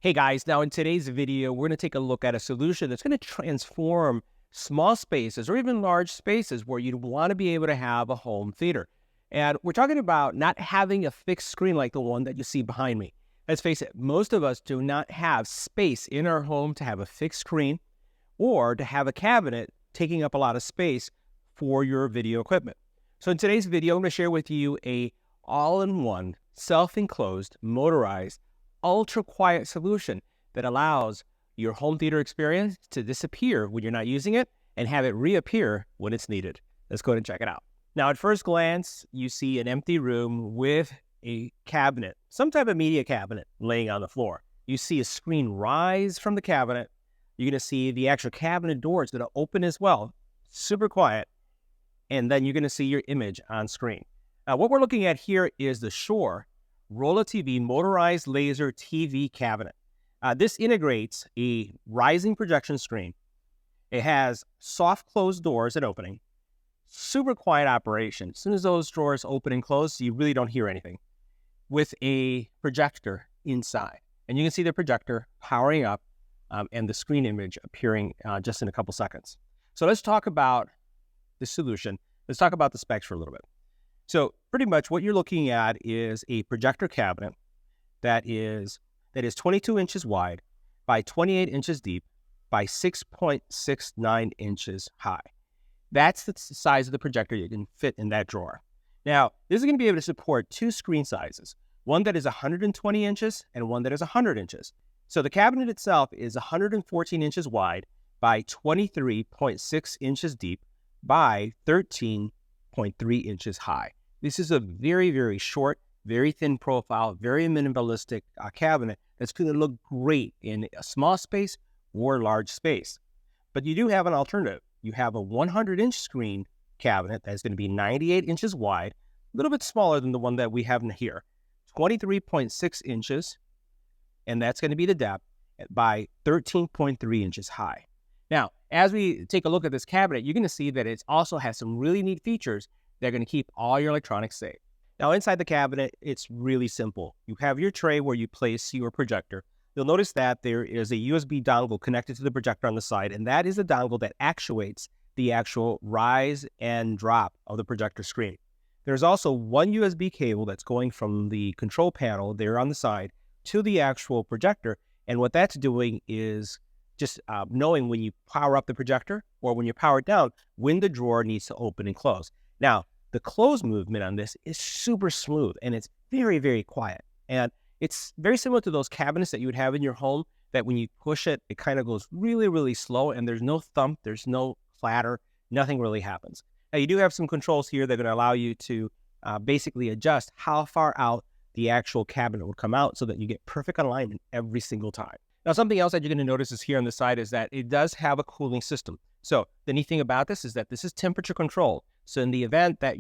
Hey guys, now in today's video, we're going to take a look at a solution that's going to transform small spaces or even large spaces where you'd want to be able to have a home theater. And we're talking about not having a fixed screen like the one that you see behind me. Let's face it, most of us do not have space in our home to have a fixed screen or to have a cabinet taking up a lot of space for your video equipment. So in today's video, I'm going to share with you a all-in-one, self-enclosed, motorized, ultra-quiet solution that allows your home theater experience to disappear when you're not using it and have it reappear when it's needed. Let's go ahead and check it out. Now, at first glance, you see an empty room with a cabinet, some type of media cabinet laying on the floor. You see a screen rise from the cabinet. You're going to see the actual cabinet door is going to open as well, super quiet, and then you're going to see your image on screen. Now, what we're looking at here is the Shure Rollatv motorized laser TV cabinet. This integrates a rising projection screen. It has soft closed doors at opening, super quiet operation. As soon as those doors open and close, you really don't hear anything, with a projector inside. And you can see the projector powering up and the screen image appearing just in a couple seconds. So let's talk about the solution. Let's talk about the specs for a little bit. So pretty much what you're looking at is a projector cabinet that is 22 inches wide by 28 inches deep by 6.69 inches high. That's the size of the projector you can fit in that drawer. Now, this is going to be able to support two screen sizes, one that is 120 inches and one that is 100 inches. So the cabinet itself is 114 inches wide by 23.6 inches deep by 13.3 inches high. This is a very, very short, very thin profile, very minimalistic cabinet that's going to look great in a small space or large space. But you do have an alternative. You have a 100-inch screen cabinet that's going to be 98 inches wide, a little bit smaller than the one that we have in here, 23.6 inches, and that's going to be the depth by 13.3 inches high. Now, as we take a look at this cabinet, you're going to see that it also has some really neat features that are going to keep all your electronics safe. Now, inside the cabinet, it's really simple. You have your tray where you place your projector. You'll notice that there is a USB dongle connected to the projector on the side, and that is the dongle that actuates the actual rise and drop of the projector screen. There's also one USB cable that's going from the control panel there on the side to the actual projector, and what that's doing is just knowing when you power up the projector or when you power it down, when the drawer needs to open and close. Now, the close movement on this is super smooth, and it's very, very quiet. And it's very similar to those cabinets that you would have in your home that when you push it, it kind of goes really, really slow, and there's no thump, there's no clatter, nothing really happens. Now, you do have some controls here that are going to allow you to basically adjust how far out the actual cabinet will come out so that you get perfect alignment every single time. Now, something else that you're going to notice is here on the side is that it does have a cooling system. So the neat thing about this is that this is temperature control. So in the event that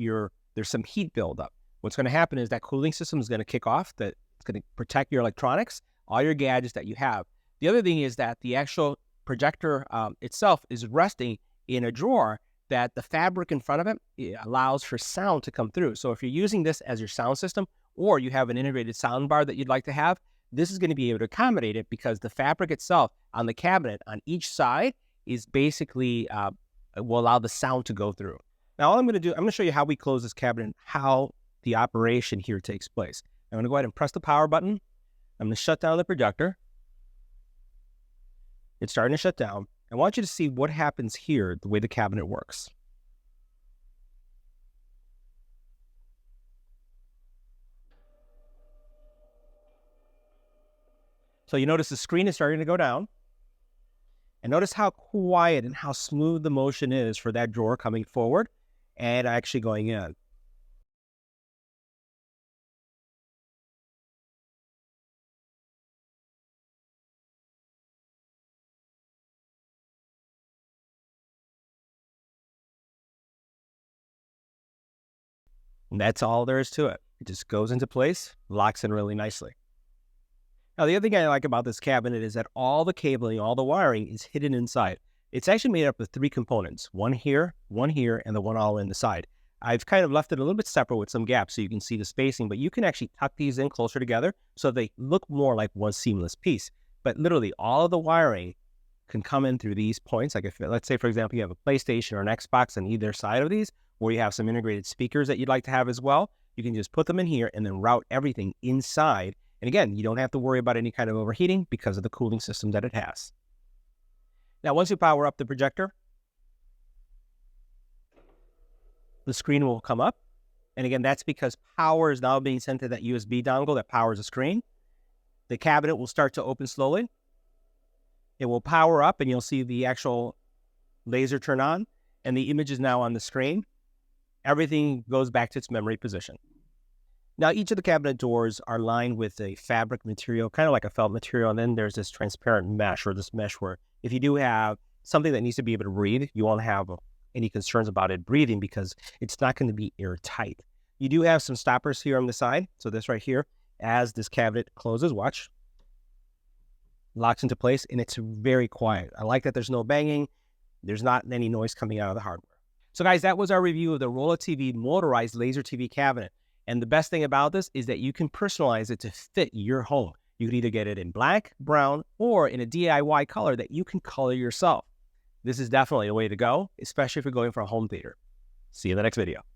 there's some heat buildup, what's going to happen is that cooling system is going to kick off, that it's going to protect your electronics, all your gadgets that you have. The other thing is that the actual projector itself is resting in a drawer that the fabric in front of it allows for sound to come through. So if you're using this as your sound system or you have an integrated sound bar that you'd like to have, this is going to be able to accommodate it because the fabric itself on the cabinet on each side is basically will allow the sound to go through. Now, all I'm going to do, I'm going to show you how we close this cabinet and how the operation here takes place. I'm going to go ahead and press the power button. I'm going to shut down the projector. It's starting to shut down. I want you to see what happens here, the way the cabinet works. So you notice the screen is starting to go down. And notice how quiet and how smooth the motion is for that drawer coming forward and actually going in. And that's all there is to it. It just goes into place, locks in really nicely. Now, the other thing I like about this cabinet is that all the cabling, all the wiring is hidden inside. It's actually made up of three components, one here, and the one all in the side. I've kind of left it a little bit separate with some gaps so you can see the spacing, but you can actually tuck these in closer together so they look more like one seamless piece. but literally all of the wiring can come in through these points. Like if, let's say, for example, you have a PlayStation or an Xbox on either side of these, or you have some integrated speakers that you'd like to have as well, you can just put them in here and then route everything inside. And again, you don't have to worry about any kind of overheating because of the cooling system that it has. Now, once you power up the projector, the screen will come up. And again, that's because power is now being sent to that USB dongle that powers the screen. The cabinet will start to open slowly. It will power up and you'll see the actual laser turn on and the image is now on the screen. Everything goes back to its memory position. Now, each of the cabinet doors are lined with a fabric material, kind of like a felt material. And then there's this transparent mesh or this mesh where if you do have something that needs to be able to breathe, you won't have any concerns about it breathing because it's not going to be airtight. You do have some stoppers here on the side. So this right here, as this cabinet closes, watch, locks into place and it's very quiet. I like that there's no banging. There's not any noise coming out of the hardware. So guys, that was our review of the Rollatv motorized laser TV cabinet. And the best thing about this is that you can personalize it to fit your home. You can either get it in black, brown, or in a DIY color that you can color yourself. This is definitely a way to go, especially if you're going for a home theater. See you in the next video.